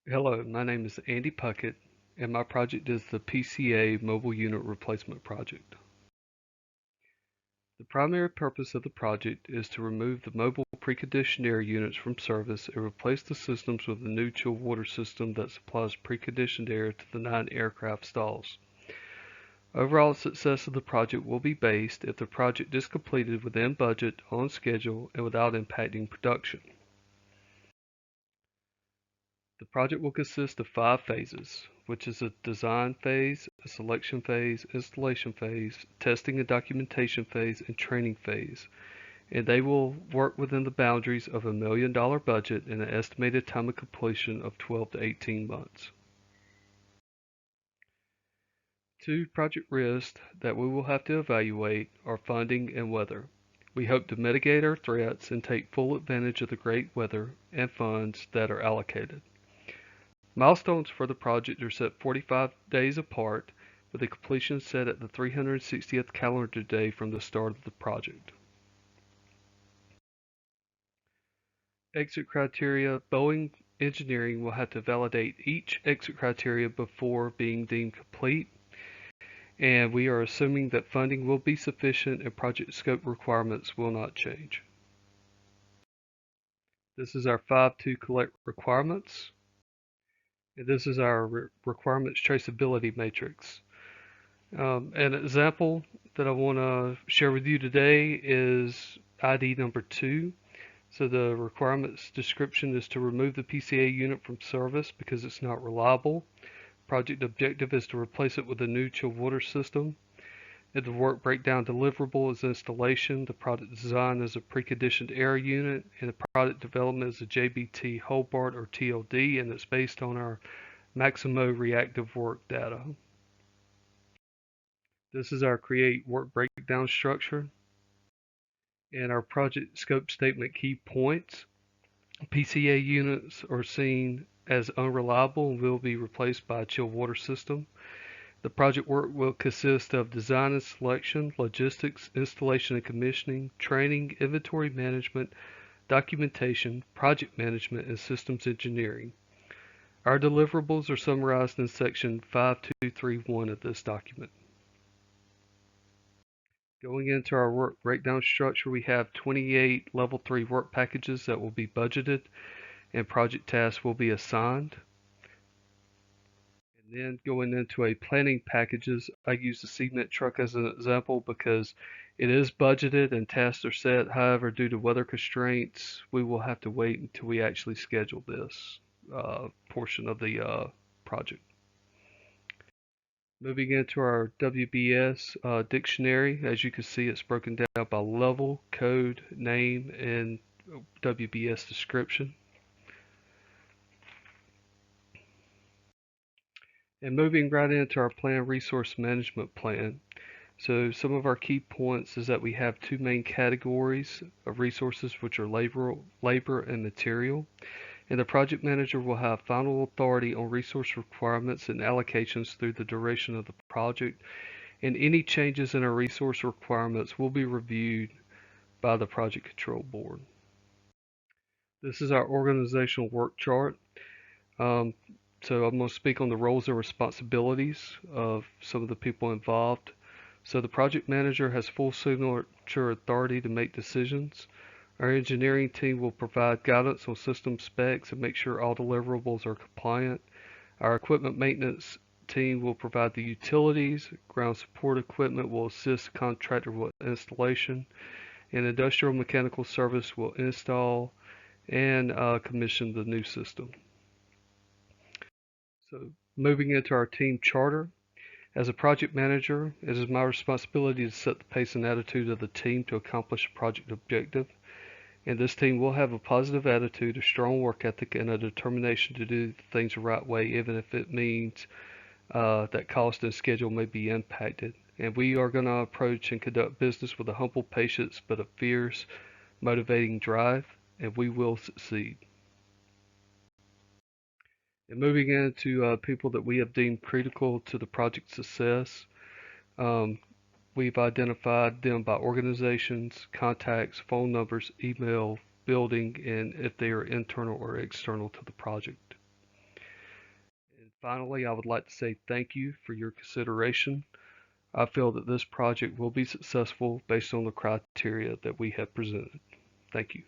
Hello, my name is Andy Puckett, and my project is the PCA Mobile Unit Replacement Project. The primary purpose of the project is to remove the mobile preconditioned air units from service and replace the systems with a new chilled water system that supplies preconditioned air to the 9 aircraft stalls. Overall success of the project will be based if the project is completed within budget, on schedule, and without impacting production. The project will consist of 5 phases, which is a design phase, a selection phase, installation phase, testing and documentation phase, and training phase. And they will work within the boundaries of $1 million budget and an estimated time of completion of 12 to 18 months. 2 project risks that we will have to evaluate are funding and weather. We hope to mitigate our threats and take full advantage of the great weather and funds that are allocated. Milestones for the project are set 45 days apart, with the completion set at the 360th calendar day from the start of the project. Exit criteria. Boeing Engineering will have to validate each exit criteria before being deemed complete, and we are assuming that funding will be sufficient and project scope requirements will not change. This is our 5-2 collect requirements, and this is our requirements traceability matrix. An example that I want to share with you today is ID number 2. So the requirements description is to remove the PCA unit from service because it's not reliable. Project objective is to replace it with a new chilled water system. If the work breakdown deliverable is installation, the product design is a preconditioned air unit, and the product development is a JBT Hobart or TLD, and it's based on our Maximo reactive work data. This is our create work breakdown structure and our project scope statement key points. PCA units are seen as unreliable and will be replaced by a chilled water system. The project work will consist of design and selection, logistics, installation and commissioning, training, inventory management, documentation, project management, and systems engineering. Our deliverables are summarized in section 5231 of this document. Going into our work breakdown structure, we have 28 level 3 work packages that will be budgeted and project tasks will be assigned. And then going into a planning packages, I use the cement truck as an example because it is budgeted and tasks are set. However, due to weather constraints, we will have to wait until we actually schedule this portion of the project. Moving into our WBS dictionary, as you can see, it's broken down by level, code, name, and WBS description. And moving right into our plan resource management plan. So some of our key points is that we have 2 main categories of resources, which are labor and material. And the project manager will have final authority on resource requirements and allocations through the duration of the project, and any changes in our resource requirements will be reviewed by the project control board. This is our organizational work chart. So I'm going to speak on the roles and responsibilities of some of the people involved. So the project manager has full signature authority to make decisions. Our engineering team will provide guidance on system specs and make sure all deliverables are compliant. Our equipment maintenance team will provide the utilities. Ground support equipment will assist the contractor with installation. And industrial mechanical service will install and commission the new system. So moving into our team charter. As a project manager, it is my responsibility to set the pace and attitude of the team to accomplish a project objective. And this team will have a positive attitude, a strong work ethic, and a determination to do things the right way, even if it means that cost and schedule may be impacted. And we are going to approach and conduct business with a humble patience, but a fierce, motivating drive, and we will succeed. And moving into people that we have deemed critical to the project success, we've identified them by organizations, contacts, phone numbers, email, building, and if they are internal or external to the project. Finally, I would like to say thank you for your consideration. I feel that this project will be successful based on the criteria that we have presented. Thank you.